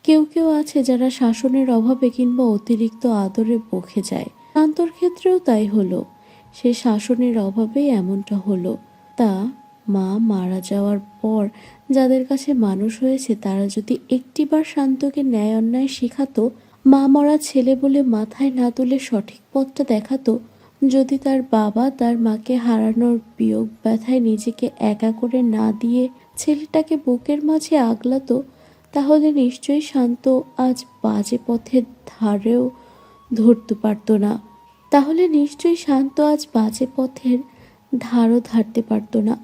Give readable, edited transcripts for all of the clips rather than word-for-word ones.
কেউ কেউ আছে যারা শাসনের অভাবে কিংবা অতিরিক্ত আদরে বকে যায়। শান্তর ক্ষেত্রেও তাই হলো। সে শাসনের অভাবেই এমনটা হলো। তা মা মারা যাওয়ার পর যাদের কাছে মানুষ হয়েছে তারা যদি একটিবার শান্তকে ন্যায় অন্যায় শেখাতো, মা মরা ছেলে বলে মাথায় না তুলে সঠিক পথটা দেখাতো, যদি তার বাবা তার মাকে হারানোর বিয়োগ ব্যথায় নিজেকে একা করে না দিয়ে ছেলেটাকে বুকের মাঝে আগলাতো, তাহলে নিশ্চয়ই শান্ত আজ বাজে পথের ধারেও ধরতে পারত না। তাহলে নিশ্চয়ই শান্ত আজ বাজে পথের ধারও ধারতে পারত না।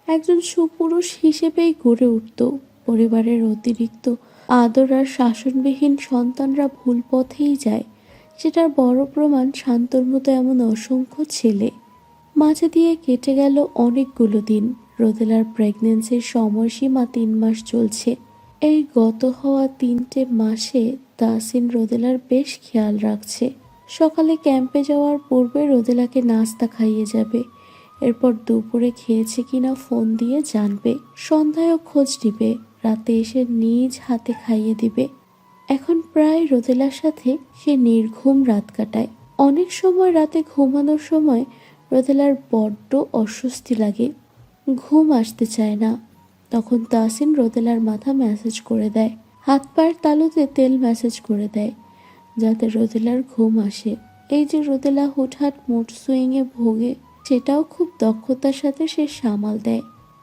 একজন সুপুরুষ হিসেবেই গড়ে উঠত। পরিবারের অতিরিক্ত আদর আর শাসনবিহীন সন্তানরা ভুল পথেই যায়, সেটার বড় প্রমাণ শান্তর মতো এমন অসংখ্য ছেলে। মাঝে দিয়ে কেটে গেল অনেকগুলো দিন। রোদেলার প্রেগন্যান্সির সময়সীমা 3 মাস চলছে। এই গত হওয়া 3টে মাসে তাসিন রোদেলার বেশ খেয়াল রাখছে। সকালে ক্যাম্পে যাওয়ার পূর্বে রোদেলাকে নাস্তা খাইয়ে যাবে। এরপর দুপুরে খেয়েছে কিনা ফোন দিয়ে জানবে। সন্ধ্যায়ও খোঁজ নিবে। রাতে এসে নিজ হাতে খাইয়ে দিবে। এখন প্রায় রোদেলার সাথে সে নির্ঘুম রাত কাটায়। অনেক সময় রাতে ঘুমানোর সময় রোদেলার বড্ড অস্বস্তি লাগে, ঘুম আসতে চায় না। তখন তাসিন রোদেলার মাথা ম্যাসাজ করে দেয়, হাত পায়ের তালুতে তেল ম্যাসাজ করে দেয়, যাতে রোদেলার ঘুম আসে। এই যে রোদেলা হুটহাট মুড সুইংয়ে ভোগে, সেটাও খুব দক্ষতার সাথে সে সামাল দেয়।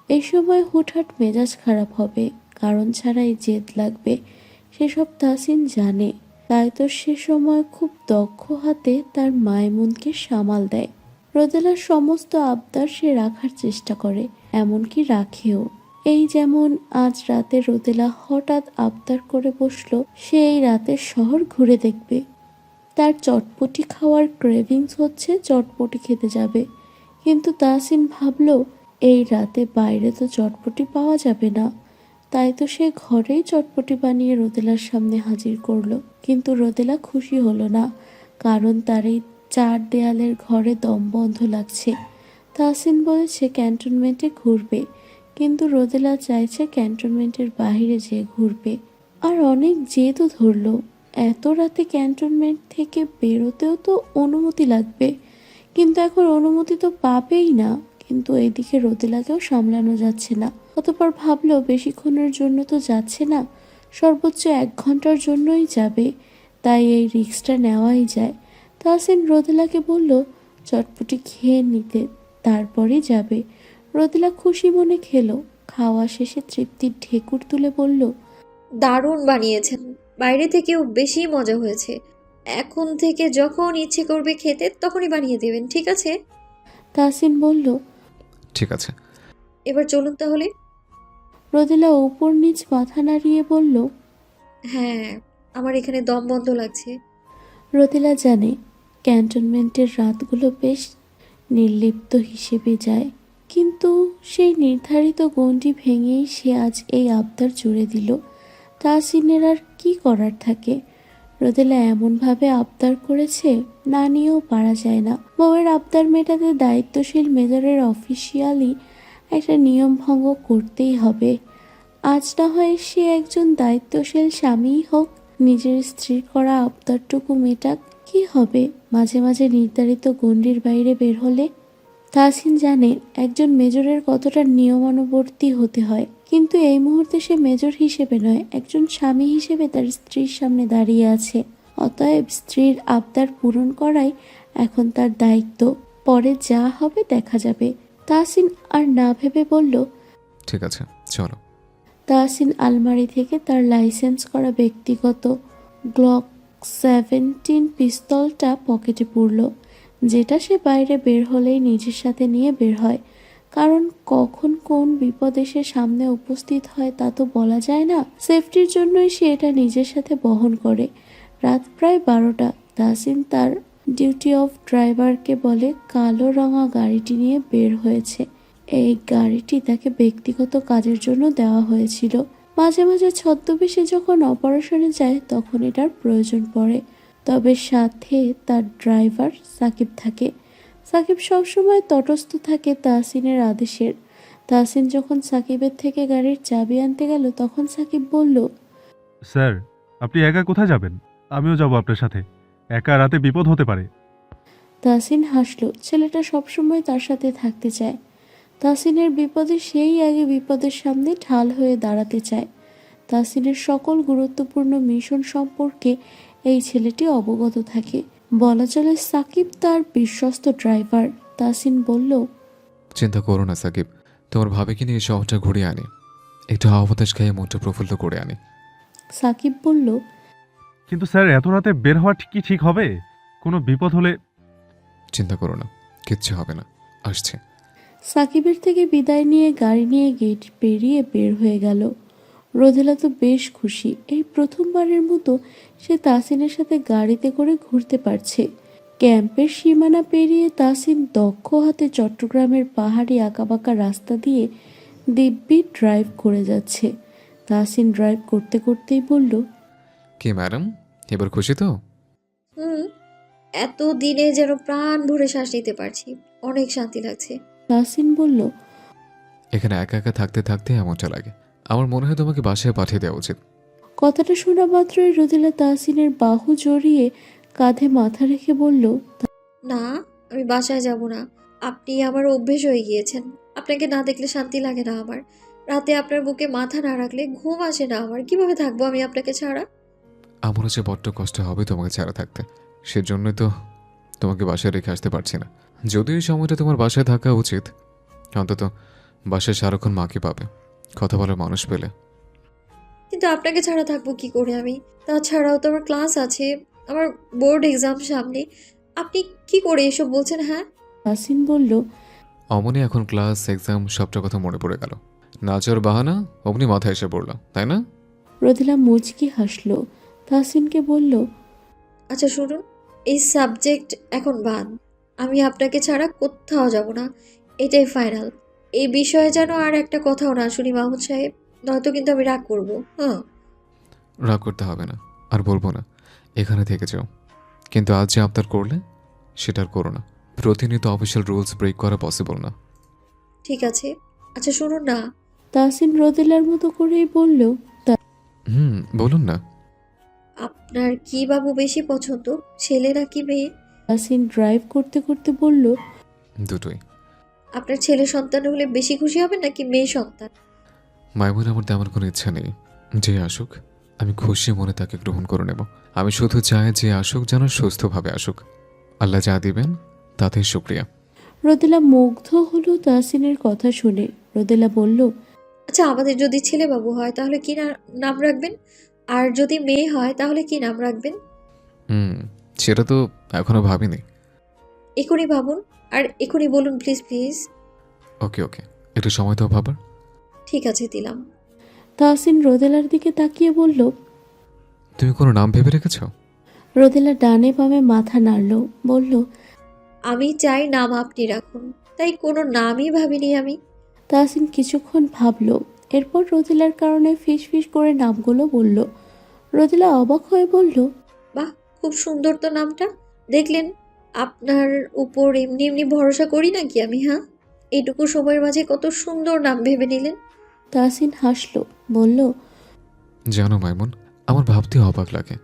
এই সময় হুটহাট মেজাজ খারাপ হবে, কারণ ছাড়াই জেদ লাগবে, সেসব তাসিন জানে। তাই তো সে সময় খুব দক্ষ হাতে তার মাইমুনকে সামাল দেয়। রোদেলার সমস্ত আবদার সে রাখার চেষ্টা করে, এমনকি রাখেও। এই যেমন আজ রাতে রোদেলা হঠাৎ আবদার করে বসলো সে এই রাতের শহর ঘুরে দেখবে। তার চটপটি খাওয়ার ক্রেভিংস হচ্ছে, চটপটি খেতে যাবে। কিন্তু তাসিন ভাবল এই রাতে বাইরে তো চটপটি পাওয়া যাবে না। তাই তো সে ঘরেই চটপটি বানিয়ে রোদেলার সামনে হাজির করলো। কিন্তু রোদেলা খুশি হলো না, কারণ তার এই 4 দেয়ালের ঘরে দম বন্ধ লাগছে। তাসিন বলেছে ক্যান্টনমেন্টে ঘুরবে, কিন্তু রোদেলা চাইছে ক্যান্টনমেন্টের বাইরে যেয়ে ঘুরবে। আর অনেক জেদও ধরলো, এত রাতে ক্যান্টনমেন্ট থেকে বেরোতেও তো অনুমতি লাগবে। কিন্তু এখন অনুমতি তো পাবেই না। কিন্তু এদিকে রোদেলাকেও সামলানো যাচ্ছে না। অতঃপর ভাবলো বেশিক্ষণের জন্য তো যাচ্ছে না, সর্বোচ্চ 1 ঘন্টার জন্যই যাবে, তাই এই রিস্কটা নেওয়াই যায়। তাহসিন রোদেলাকে বলল চটপটি খেয়ে নিতে, তারপরই যাবে। রোদেলা খুশি মনে খেলো। খাওয়া শেষে তৃপ্তির ঢেকুর তুলে বলল, দারুণ বানিয়েছেন, বাইরে থেকেও বেশি মজা হয়েছে। এখন থেকে যখন ইচ্ছে করবে খেতে তখনই বানিয়ে দেবেন, ঠিক আছে? তাহসিন বলল। ঠিক আছে। এবার চলুন তাহলে। রোদেলা উপর নিচ মাথা নাড়িয়ে বলল, হ্যাঁ, আমার এখানে দম বন্ধ লাগছে। রোদেলা জানে ক্যান্টনমেন্টের রাতগুলো বেশ নির্লিপ্ত হিসেবে যায়, কিন্তু সেই নির্ধারিত গণ্ডি ভেঙেই সে আজ এই আবদার জুড়ে দিল। তাহসিনের আর কি করার থাকে। রোদেলা এমনভাবে আবদার করেছে, না নিয়েও পারা যায় না। বউয়ের আবদার মেটাতে দায়িত্বশীল মেজরের অফিসিয়ালি একটা নিয়ম ভঙ্গ করতেই হবে। আজ না হয় সে একজন দায়িত্বশীল স্বামীই হোক, নিজের স্ত্রীর করা আবদারটুকু মেটাক, কি হবে মাঝে মাঝে নির্ধারিত গণ্ডির বাইরে বের হলে। তাহসিন জানে একজন মেজরের কতটা নিয়মানুবর্তী হতে হয়, কিন্তু এই মুহূর্তে সে মেজর হিসেবে নয়, একজন স্বামী হিসেবে তার স্ত্রীর সামনে দাঁড়িয়ে আছে। অতএব স্ত্রীর আবদার পূরণ করাই এখন তার দায়িত্ব। পরে যা হবে দেখা যাবে। তাহসিন আর না ভেবে বলল, ঠিক আছে, চলো। তাহসিন আলমারি থেকে তার লাইসেন্স করা ব্যক্তিগত গ্লক 17 পিস্তলটা পকেটে পুরল, যেটা সে বাইরে বের হলেই নিজের সাথে নিয়ে বের হয়। কারণ কখন কোন বিপদ এসে সামনে উপস্থিত হয় তা তো বলা যায় না। সেফটির জন্যই সে এটা নিজের সাথে বহন করে। রাত প্রায় 12টা। তাহসিন তার ডিউটি অফ ড্রাইভারকে বলে কালো রঙা গাড়িটি নিয়ে বের হয়েছে। এই গাড়িটি তাকে ব্যক্তিগত কাজের জন্য দেওয়া হয়েছিল। মাঝে মাঝে ছদ্মবেশে যখন অপারেশনে যায় তখন এটার প্রয়োজন পড়ে। তবে সাথে তার ড্রাইভার সাকিব থাকে। সাকিব সবসময় তটস্থ থাকে তাহসিনের আদেশের। তাহসিন যখন সাকিবের থেকে গাড়ির চাবি আনতে গেল তখন সাকিব বলল, স্যার, আপনি একা কোথায় যাবেন? আমিও যাব আপনার সাথে। একা রাতে বিপদ হতে পারে। তাসিন হাসলো। ছেলেটা সবসময় তার সাথে থাকতে চায়। তাসিনের বিপদে সেই আগে বিপদের সামনে ঢাল হয়ে দাঁড়াতে চায়। তাসিনের সকল গুরুত্বপূর্ণ মিশন সম্পর্কে এই ছেলেটি অবগত থাকে। বলা চলে সাকিব তার বিশ্বস্ত ড্রাইভার। তাসিন বলল, চিন্তা করো না সাকিব, তোমার ভাবিকে নিয়ে শহরটা ঘুরিয়ে আনি, একটু হাওয়া বাতাস খেয়ে মনটা প্রফুল্ল করে আনি। সাকিব বলল, কিন্তু স্যার এত রাতে বের হওয়া কি ঠিক হবে? কোনো বিপদ হলে? চিন্তা করো না, কিচ্ছু হবে না, আসছে। সাকিবের থেকে বিদায় নিয়ে গাড়ি নিয়ে গেট পেরিয়ে বের হয়ে গেল। রোদেলা তো বেশ খুশি। এই প্রথমবারের মতো সে তাসিনের সাথে গাড়িতে করে ঘুরতে পারছে। ক্যাম্পের সীমানা পেরিয়ে তাসিন দক্ষ হাতে চট্টগ্রামের পাহাড়ি আঁকাবাঁকা রাস্তা দিয়ে দিব্যি ড্রাইভ করে যাচ্ছে। তাসিন ড্রাইভ করতে করতেই বলল, কি ম্যাডাম, এবার খুশি তো? হুম, এত দিনে যেন প্রাণ ভরে শ্বাস নিতে পারছি, অনেক শান্তি লাগছে। তাসিন বলল, এখানে একা একা থাকতে থাকতে এমনটা লাগে। আমার মনে হয় তোমাকে বাসায় পাঠিয়ে দেওয়া উচিত। কথাটা শোনা মাত্রই রোদেলা তাসিনের বাহু জড়িয়ে কাঁধে মাথা রেখে বলল, না, আমি বাসায় যাব না। আপনি আমার অভ্যেস হয়ে গিয়েছেন। আপনাকে না দেখলে শান্তি লাগে না আমার। রাতে আপনার বুকে মাথা না রাখলে ঘুম আসে না আমার। কিভাবে থাকবো আমি আপনাকে ছাড়া? আমারও যে বড্ড কষ্ট হবে তোমাকে ছাড়া থাকতে, সেজন্যই তো তোমাকে বাসায় রেখে আসতে পারছি না। যদিও এই সময়টা তোমার বাসায় থাকা উচিত, অন্তত বাসায় সারাক্ষণ মাকে পাবে, কথা বলার মানুষ পেলে। কিন্তু আপনাকে ছাড়া থাকবো কি করে আমি? তাছাড়াও তো আমার ক্লাস আছে, আমার বোর্ড এক্সাম সামনে। আপনি কি করে এসব বলছেন? হ্যাঁ, তাসিন বলল, অমনি এখন ক্লাস এক্সাম সবটা কথা মনে পড়ে গেল। নাচের বাহানা অমনি মাথায় এসে পড়লো, তাই না? রোদেলা মুচকি হাসলো। তাসিনকে বলল, আচ্ছা শুনুন, এই সাবজেক্ট এখন বাদ। আমি আপনাকে ছাড়া কোথাও যাব না, এটাই ফাইনাল। এই বিষয়ে যেন আর একটা কথাও না শুনি মাহমুদ সাহেব, নয়তো কিন্তু আমি রাগ করব। হ্যাঁ, রাগ করতে হবে না, আর বলবো না, এখানে থেকে যাও। কিন্তু আজ যে আবদার করলে সেটা আর করো না। প্রতিনিয়ত অফিসিয়াল রুলস ব্রেক করা পসিবল না। ঠিক আছে। আচ্ছা শুনুন না, তাসিন রোদেলার মতো করেই বলল, বলুন না। আপনার কি বাবু বেশি পছন্দ, ছেলে নাকি মেয়ে? তাসিন ড্রাইভ করতে করতে বলল, দুটোই। আপনার ছেলে সন্তান হলে বেশি খুশি হবেন নাকি মেয়ে সন্তান? মাইমুন, আমার তেমন কোনো ইচ্ছা নেই। যে আসুক আমি খুশি মনে তাকে গ্রহণ করে নেব। আমি শুধু চাই যে আসুক যেন সুস্থভাবে আসুক। আল্লাহ যা দিবেন তাতেই শুক্রিয়া। রোদেলা মুগ্ধ হলো তাসিনের কথা শুনে। রোদেলা বলল, আচ্ছা, আমাদের যদি ছেলে বাবু হয় তাহলে কি নাম রাখবেন? আর যদি মেয়ে হয় তাহলে কি নাম রাখবেন? সেটা তো এখনো ভাবিনি। এখনই ভাবুন, আর এখনই বলুন প্লিজ প্লিজ। ওকে ওকে, একটু সময় তো ভাবার। ঠিক আছে, দিলাম। তাসিন রোদেলার দিকে তাকিয়ে বলল, তুমি কোনো নাম ভেবে রেখেছ? রোদেলা ডানে বামে মাথা নাড়ল, বলল, আমি চাই নাম আপনি রাখুন, তাই কোনো নামই ভাবিনি আমি। তাসিন কিছুক্ষণ ভাবল। এরপর রোদেলার কারণে ফিস ফিস করে নামগুলো বলল। রোদেলা অবাক হয়ে বলল, বাহ, খুব সুন্দর তো নামটা। দেখলেন, আপনার উপর এমনি এমনি ভরসা করি নাকি আমি? হ্যাঁ, এইটুকু সময়ের মাঝে কত সুন্দর নাম ভেবে নিলেন। তাসিন হাসল, বলল, জানো মাইমুন, আমার ভাবতে অবাক লাগে।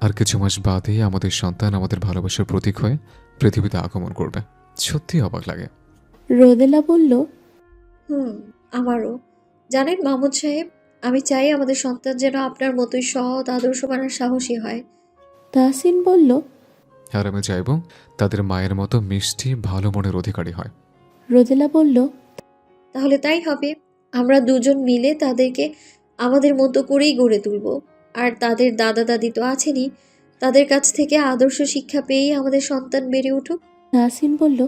আর কিছু মাস বাদেই আমাদের সন্তান আমাদের ভালোবাসার প্রতীক হয়ে পৃথিবীতে আগমন করবে। সত্যি অবাক লাগে। রোদেলা বলল, আমারও। জানেন মাহমুদ সাহেব, আমি চাই আমাদের সন্তান যেন আপনার মতোই সৎ, আদর্শবান আর সাহসী হয়। তাসিন বলল, আর আমি চাইব তাদের মায়ের মতো মিষ্টি ভালো মনের অধিকারী হয়। রোদেলা বলল, তাহলে তাই হবে। আমরা দুজন মিলে তাদেরকে আমাদের মতো করেই গড়ে তুলব। আর তাদের দাদা দাদি তো আছেনই, তাদের কাছ থেকে আদর্শ শিক্ষা পেয়েই আমাদের সন্তান বেড়ে উঠুক। তাসিন বলল,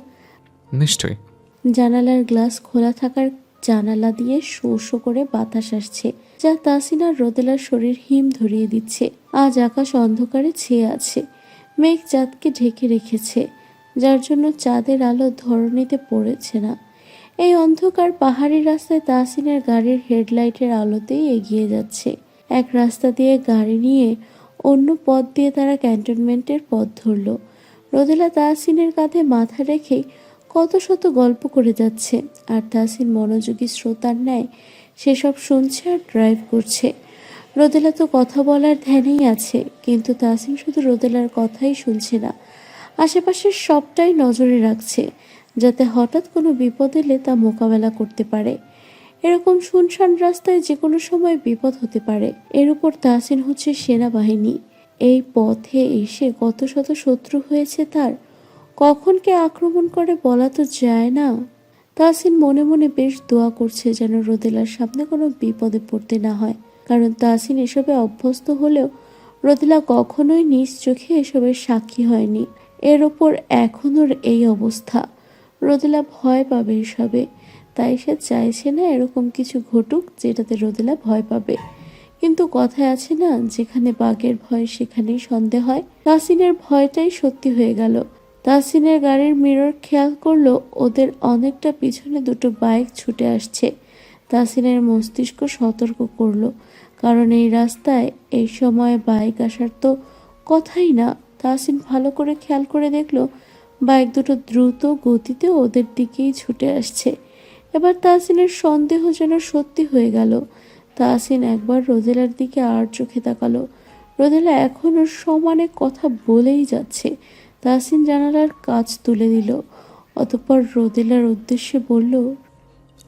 নিশ্চয়ই। জানালার গ্লাস খোলা থাকার জানালা দিয়ে শো শো করে বাতাস আসছে, যা তাসিন আর রোদেলার শরীর হিম ধরিয়ে দিচ্ছে। আজ আকাশ অন্ধকারে ছেয়ে আছে। মেঘ চাঁদকে ঢেকে রেখেছে, যার জন্য চাঁদের আলো ধরণীতে পড়েছে না। এই অন্ধকার পাহাড়ি রাস্তায় তাসিনের গাড়ির হেডলাইটের আলোতেই এগিয়ে যাচ্ছে। এক রাস্তা দিয়ে গাড়ি নিয়ে অন্য পথ দিয়ে তারা ক্যান্টনমেন্টের পথ ধরল। রোদেলা তাসিনের কাঁধে মাথা রেখেই কত শত গল্প করে যাচ্ছে, আর তাসিন মনোযোগী শ্রোতার ন্যায় সেসব শুনছে আর ড্রাইভ করছে। রোদেলা তো কথা বলার ধ্যানেই আছে, কিন্তু তাসিন শুধু রোদেলার কথাই শুনছে না, আশেপাশের সবটাই নজরে রাখছে, যাতে হঠাৎ কোনো বিপদ এলে তা মোকাবেলা করতে পারে। এরকম শুনশান রাস্তায় যে কোনো সময় বিপদ হতে পারে। এর উপর তাসিন হচ্ছে সেনাবাহিনী। এই পথে এসে কত শত শত্রু হয়েছে তার, কখন কে আক্রমণ করে বলা তো যায় না। তাসিন মনে মনে বেশ দোয়া করছে যেন রোদেলার সামনে কোনো বিপদে পড়তে না হয়, কারণ তাসিন এসবে অভ্যস্ত হলেও রোদেলা কখনোই নিজ চোখে এসবের সাক্ষী হয়নি। এর ওপর এখন ওর এই অবস্থা, রোদেলা ভয় পাবে এসবে, তাই সে চাইছে না এরকম কিছু ঘটুক যেটাতে রোদেলা ভয় পাবে। কিন্তু কথায় আছে না, যেখানে বাঘের ভয় সেখানেই সন্দেহ হয়। তাসিনের ভয়টাই সত্যি হয়ে গেল। তাসিনের গাড়ির মিরর খেয়াল করলো ওদের অনেকটা পিছনে দুটো বাইক ছুটে আসছে। তাসিনের মস্তিষ্ক সতর্ক করলো, কারণ এই রাস্তায় এই সময় বাইক আসার তো কথাই না। তাসিন ভালো করে খেয়াল করে দেখলো বাইক দুটো দ্রুত গতিতে ওদের দিকেই ছুটে আসছে। এবার তাসিনের সন্দেহ যেন সত্যি হয়ে গেল। তাসিন একবার রোদেলার দিকে আর চোখে তাকালো। রোদেলা এখনও সমানে কথা বলেই যাচ্ছে। তাসিন জানালার কাঁচ তুলে দিল, অতঃপর রোদেলার উদ্দেশ্যে বলল।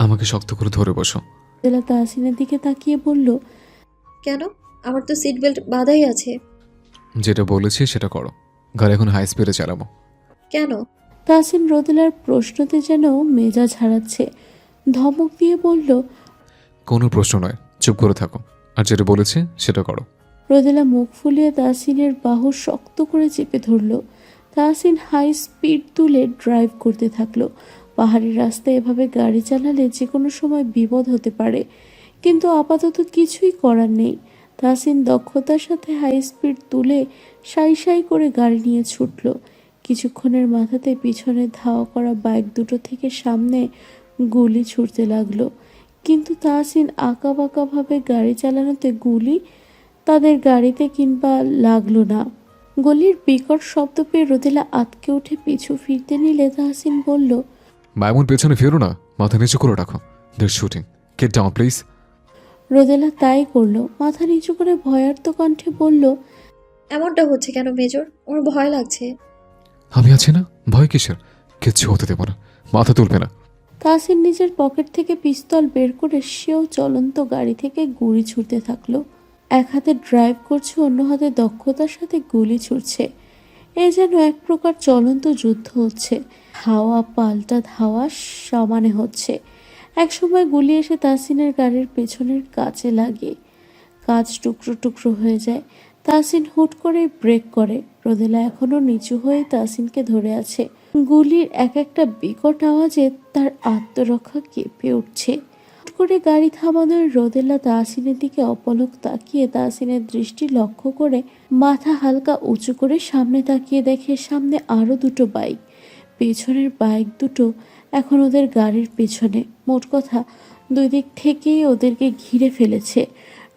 আমাকে শক্ত করে ধরে বসো। রোদেলা তাসিনের দিকে তাকিয়ে বলল, কেন? আমার তো সিট বেল্ট বাঁধাই আছে। যেটা বলেছি সেটা করো। গাড়ি এখন হাই স্পিডে চালাবো। কেন? তাসিন রোদেলার প্রশ্নতে যেন মেজাজ হারাচ্ছে, ধমক দিয়ে বলল। কোনো প্রশ্ন নয়, চুপ করে থাকো, আর যেটা বলেছি সেটা করো। রোদেলা মুখ ফুলিয়ে তাসিনের বাহু শক্ত করে চেপে ধরল। তাসিন হাই স্পিড তুলে ড্রাইভ করতে থাকলো। পাহাড়ি রাস্তায় এভাবে গাড়ি চালালে যে কোনো সময় বিপদ হতে পারে, কিন্তু আপাতত কিছুই করার নেই। তাসিন দক্ষতার সাথে হাই স্পিড তুলে সাই সাই করে গাড়ি নিয়ে ছুটল। কিছুক্ষণের মাথাতে পিছনে ধাওয়া করা বাইক দুটো থেকে সামনে গুলি ছুটতে লাগলো, কিন্তু তাসিন আঁকাবাঁকাভাবে গাড়ি চালানোতে গুলি তাদের গাড়িতে কিংবা লাগলো না। গলির বিকট শব্দ পেয়ে রোদেলা আতকে উঠে পিছু ফিরতে নিলে তাহসিন বলল। মামুন পেছনে ফেরো না, মাথা নিচু করে রাখো। দের শুটিং, গেট ডাউন প্লিজ। রোদেলা তাই করলো, মাথা নিচু করে ভয়ার্ত কণ্ঠে বলল। এমনটা হচ্ছে কেন মেজর? আমার ভয় লাগছে। আমি আছি না, ভয় কিসের? কিচ্ছু হতে দেবো না, মাথা তুলবে না। তাহসিন নিজের পকেট থেকে পিস্তল বের করে সেও চলন্ত গাড়ি থেকে গুলি ছুটতে থাকলো। এক হাতে ড্রাইভ করছে, অন্য হাতে দক্ষতার সাথে গুলি ছুটছে। এ যেন এক প্রকার চলন্ত যুদ্ধ হচ্ছে, হাওয়া পাল্টা ধাওয়া সমানে হচ্ছে। এক সময় গুলি এসে তাসিনের গাড়ির পেছনের কাচে লাগে, কাঁচ টুকরো টুকরো হয়ে যায়। তাসিন হুট করে ব্রেক করে। রোদেলা এখনো নিচু হয়ে তাসিনকে ধরে আছে। গুলির এক একটা বিকট আওয়াজে তার আত্মরক্ষা কেঁপে উঠছে। হুট করে গাড়ি থামানোর রোদেলা তাসিনের দিকে অপলক তাকিয়ে তাসিনের দৃষ্টি লক্ষ্য করে মাথা হালকা উঁচু করে সামনে তাকিয়ে দেখে সামনে আরো দুটো বাইক। পেছনের বাইক দুটো এখন ওদের গাড়ির পেছনে। মোট কথা দুই দিক থেকেই ওদেরকে ঘিরে ফেলেছে।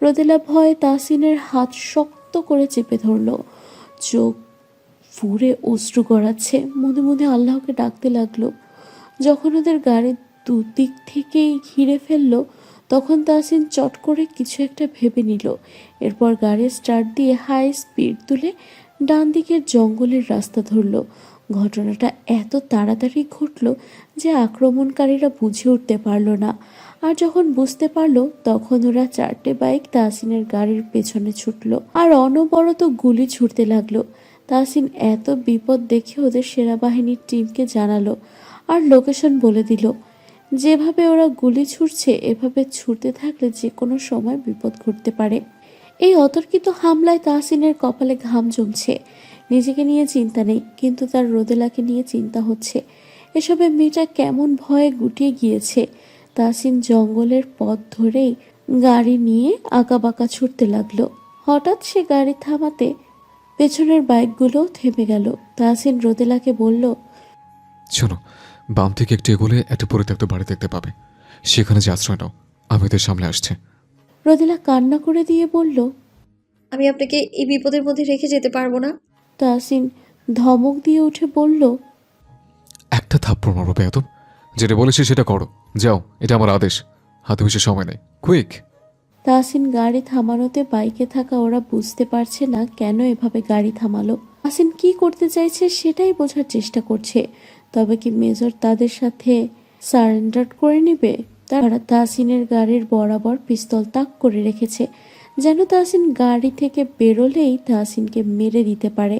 রোদেলা ভয়ে তাসিনের হাত শক্ত করে চেপে ধরল, চোখ ফুরে অশ্রু গড়াচ্ছে, মনে মনে আল্লাহকে ডাকতে লাগলো। যখন ওদের গাড়ির দুদিক থেকেই ঘিরে ফেললো, তখন তাসিন চট করে কিছু একটা ভেবে নিল। এরপর গাড়ি স্টার্ট দিয়ে হাই স্পিড তুলে ডান দিকের জঙ্গলের রাস্তা ধরল। ঘটনাটা এত তাড়াতাড়ি ঘটল যে আক্রমণকারীরা বুঝে উঠতে পারল না। আর যখন বুঝতে পারলো, তখন ওরা চারটে বাইক তাসিনের গাড়ির পেছনে ছুটলো আর অনবরত গুলি ছুটতে লাগলো। তাসিন এত বিপদ দেখে ওদের সেনাবাহিনীর টিমকে জানালো আর লোকেশন বলে দিল। যেভাবে ওরা গুলি ছুটছে, এভাবে ছুটতে থাকলে যে কোনো সময় বিপদ ঘটতে পারে। এই অতর্কিত হামলায় তাহসিনের কপালে ঘাম জমছে। নিজেকে নিয়ে চিন্তা নেই, কিন্তু তার রোদেলাকে নিয়ে চিন্তা হচ্ছে। এসবে মেয়েটা কেমন ভয়ে গুটিয়ে গিয়েছে। তাহসিন জঙ্গলের পথ ধরেই গাড়ি নিয়ে আঁকাবাঁকা ছুটতে লাগলো। হঠাৎ সে গাড়ি থামাতে পেছনের বাইকগুলোও থেমে গেল। তাহসিন রোদেলাকে বলল। শোনো, বাম থেকে একটু এগোলে একটা পরিত্যক্ত বাড়ি দেখতে পাবে, সেখানে যে আশ্রয় নাও, আমি ওদের সামনে আসছে। রোদেলা কান্না করে দিয়ে বলল। আমি আপনাকে এই বিপদের মধ্যে রেখে যেতে পারবো না। তাহসিন ধমক দিয়ে উঠে বলল। একটা থাপ্পড় মারবো বেয়াদব, যেটা বলেছি সেটা করো, যাও, এটা আমার আদেশ। হাতে বেশি সময় নেই, কুইক। তাহসিন গাড়ি থামানোতে বাইকে থাকা ওরা বুঝতে পারছে না কেন এভাবে গাড়ি থামালো। তাহসিন কি করতে চাইছে সেটাই বোঝার চেষ্টা করছে। তবে কি মেজর তাদের সাথে সারেন্ডার করে নেবে? তারা তাহসিনের গাড়ির বরাবর পিস্তল তাক করে রেখেছে, যেন তাহসিন গাড়ি থেকে বেরোলেই তাহসিনকে মেরে দিতে পারে।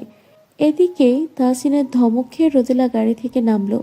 এদিকে তাহসিনের ধমক খেয়ে রোদেলা গাড়ি থেকে নামলো।